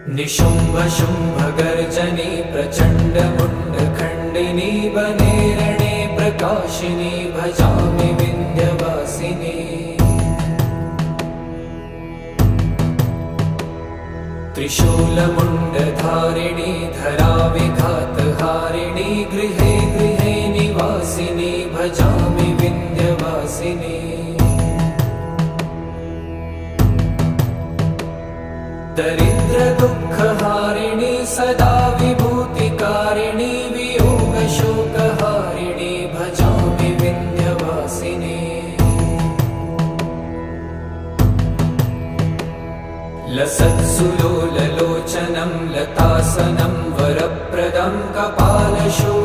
निशुम्भ शुम्भ गर्जनी प्रचण्ड मुण्ड खण्डिनी वने रणे प्रकाशिनी भजामि विन्ध्यवासिनी। त्रिशूलमुण्डधारिणी धराविघातहारिणी गृहे गृहे निवासिनी भजामि विन्ध्यवासिनी। दरिद्र दुःखहारिणी सदा विभूतिकारिणी वियोगशोकहारिणी भजामि विन्ध्यवासिनी। लसत्सुलोललोचनं लतासनं वरप्रदं कपालशूलं